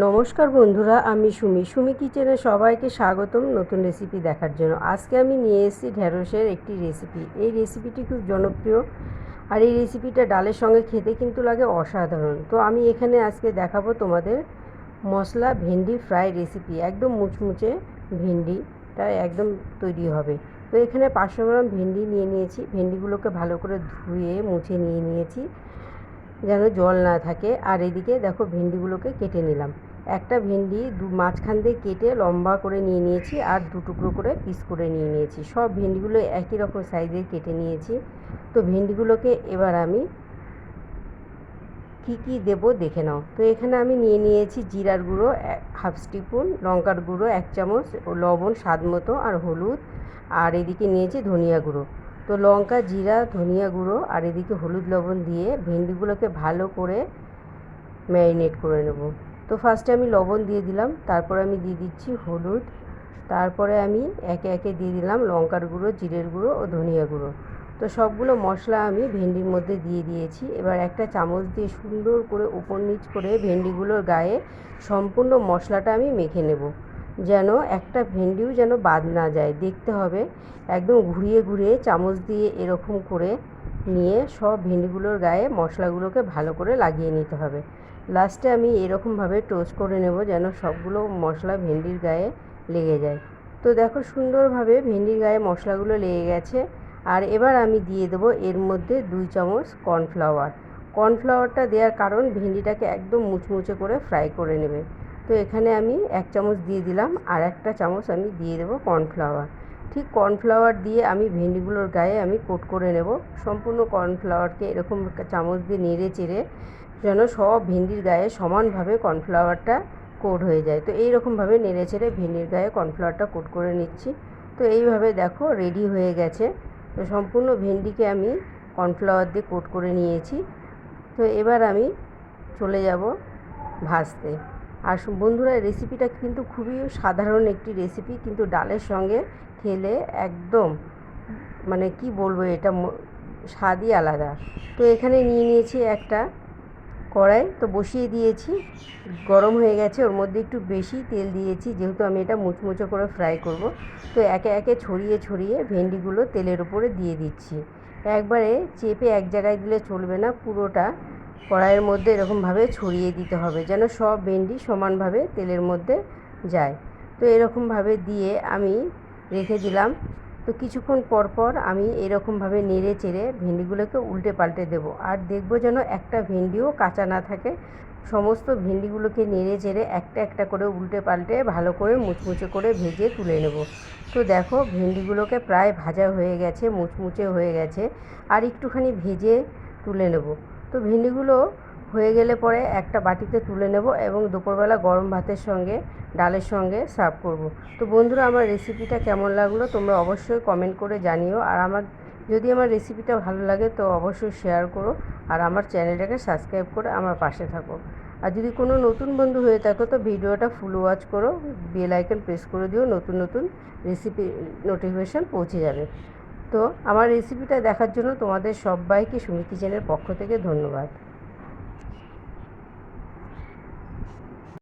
নমস্কার বন্ধুরা, আমি সুমি কিচেনে সবাইকে স্বাগতম নতুন রেসিপি দেখার জন্য। আজকে আমি নিয়ে এসেছি ঢেঁড়সের একটি রেসিপি। এই রেসিপিটি খুব জনপ্রিয় আর এই রেসিপিটা ডালের সঙ্গে খেতে কিন্তু লাগে অসাধারণ। তো আমি এখানে আজকে দেখাবো তোমাদের মশলা ভেন্ডি ফ্রাই রেসিপি। একদম মুচমুচে ভেন্ডিটা একদম তৈরি হবে। তো এখানে 500 গ্রাম ভেন্ডি নিয়ে নিয়েছি। ভেন্ডিগুলোকে ভালো করে ধুয়ে মুছে নিয়ে নিয়েছি যেন জল না থাকে। আর এদিকে দেখো ভেন্ডিগুলোকে কেটে নিলাম। একটা ভেন্ডি মাঝখান দিয়ে কেটে লম্বা করে নিয়ে নিয়েছি আর 2 টুকরো করে পিস করে নিয়ে নিয়েছি। সব ভেন্ডিগুলো একই রকম সাইজের কেটে নিয়েছি। তো ভেন্ডিগুলোকে এবার আমি কি দেব দেখে নাও। তো এখানে আমি নিয়ে নিয়েছি জিরার গুঁড়ো 1/2 স্পুন, লঙ্কার গুঁড়ো 1 চামচ, লবণ স্বাদ মতো আর হলুদ। আর এদিকে নিয়েছি ধনিয়া গুঁড়ো। তো লঙ্কা, জিরা, ধনিয়া গুঁড়ো আর এদিকে হলুদ লবণ দিয়ে ভেন্ডিগুলোকে ভালো করে ম্যারিনেট করে নেব। তো ফার্স্টে আমি লবণ দিয়ে দিলাম, তারপরে আমি দিয়ে দিচ্ছি হলুদ, তারপরে আমি একে একে দিয়ে দিলাম লঙ্কার গুঁড়ো, জিরের গুঁড়ো ও ধনিয়া গুঁড়ো। তো সবগুলো মশলা আমি ভেন্ডির মধ্যে দিয়ে দিয়েছি। এবার একটা চামচ দিয়ে সুন্দর করে উপর নিচ করে ভেন্ডিগুলোর গায়ে সম্পূর্ণ মশলাটা আমি মেখে নেব, যেন একটা ভেন্ডিও যেন বাদ না যায়। দেখতে হবে একদম ঘুরিয়ে ঘুরিয়ে চামচ দিয়ে এরকম করে নিয়ে সব ভেন্ডিগুলোর গায়ে মশলাগুলোকে ভালো করে লাগিয়ে নিতে হবে। লাস্টে আমি এরকমভাবে টোস্ট করে নেব যেন সবগুলো মশলা ভেন্ডির গায়ে লেগে যায়। তো দেখো সুন্দরভাবে ভেন্ডির গায়ে মশলাগুলো লেগে গেছে। আর এবার আমি দিয়ে দেবো এর মধ্যে 2 চামচ কর্নফ্লাওয়ার। কর্নফ্লাওয়ারটা দেওয়ার কারণ ভেন্ডিটাকে একদম মুচমুচে করে ফ্রাই করে নেবে। তো এখানে আমি 1 চামচ দিয়ে দিলাম, আর একটা চামচ আমি দিয়ে দেবো কর্নফ্লাওয়ার। ঠিক কর্নফ্লাওয়ার দিয়ে আমি ভেন্ডিগুলোর গায়ে আমি কোট করে নেব। সম্পূর্ণ কর্নফ্লাওয়ারকে এরকম চামচ দিয়ে নেড়ে চেড়ে যেন সব ভেন্ডির গায়ে সমানভাবে কর্নফ্লাওয়ারটা কোট হয়ে যায়। তো এইরকমভাবে নেড়ে চেড়ে ভেন্ডির গায়ে কর্নফ্লাওয়ারটা কোট করে নিচ্ছি। তো এইভাবে দেখো রেডি হয়ে গেছে। তো সম্পূর্ণ ভেন্ডিকে আমি কর্নফ্লাওয়ার দিয়ে কোট করে নিয়েছি। তো এবার আমি চলে যাব ভাজতে। আর বন্ধুরা, রেসিপিটা কিন্তু খুবই সাধারণ একটি রেসিপি, কিন্তু ডালের সঙ্গে খেলে একদম মানে কি বলবো, এটা স্বাদই আলাদা। তো এখানে নিয়ে নিয়েছি একটা কড়াই, তো বসিয়ে দিয়েছি, গরম হয়ে গেছে। ওর মধ্যে একটু বেশি তেল দিয়েছি যেহেতু আমি এটা মুচমুচো করে ফ্রাই করব। তো একে একে ছড়িয়ে ছড়িয়ে ভেন্ডিগুলো তেলের উপরে দিয়ে দিচ্ছি। একবারে চেপে এক জায়গায় দিলে চলবে না, পুরোটা কড়াইয়ের মধ্যে এরকমভাবে ছড়িয়ে দিতে হবে যেন সব ভেন্ডি সমানভাবে তেলের মধ্যে যায়। তো এরকমভাবে দিয়ে আমি রেখে দিলাম। তো কিছুক্ষণ পর পর আমি এরকমভাবে নেড়ে চেড়ে ভেন্ডিগুলোকে উল্টে পাল্টে দেবো, আর দেখবো যেন একটা ভেন্ডিও কাঁচা না থাকে। সমস্ত ভেন্ডিগুলোকে নেড়ে চেড়ে একটা একটা করে উল্টে পাল্টে ভালো করে মুচমুচে করে ভেজে তুলে নেব। তো দেখো ভেন্ডিগুলোকে প্রায় ভাজা হয়ে গেছে, মুচমুচে হয়ে গেছে, আর একটুখানি ভেজে তুলে নেব। তো ভেন্ডিগুলো হয়ে গেলে পরে একটা বাটিতে তুলে নেব এবং দুপুরবেলা গরম ভাতের সঙ্গে ডালের সঙ্গে সার্ভ করব। তো বন্ধুরা, আমার রেসিপিটা কেমন লাগলো তোমরা অবশ্যই কমেন্ট করে জানিও। আর যদি আমার রেসিপিটা ভালো লাগে তো অবশ্যই শেয়ার করো, আর আমার চ্যানেলটাকে সাবস্ক্রাইব করে আমার পাশে থাকো। আর যদি কোনো নতুন বন্ধু হয়ে থাকো তো ভিডিওটা ফুল ওয়াচ করো, বেল আইকন প্রেস করে দিও, নতুন নতুন রেসিপি নোটিফিকেশান পৌঁছে যাবে। তো আমার রেসিপিটা দেখার জন্য তোমাদের সবাইকে সুমি কিচেনের পক্ষ থেকে ধন্যবাদ।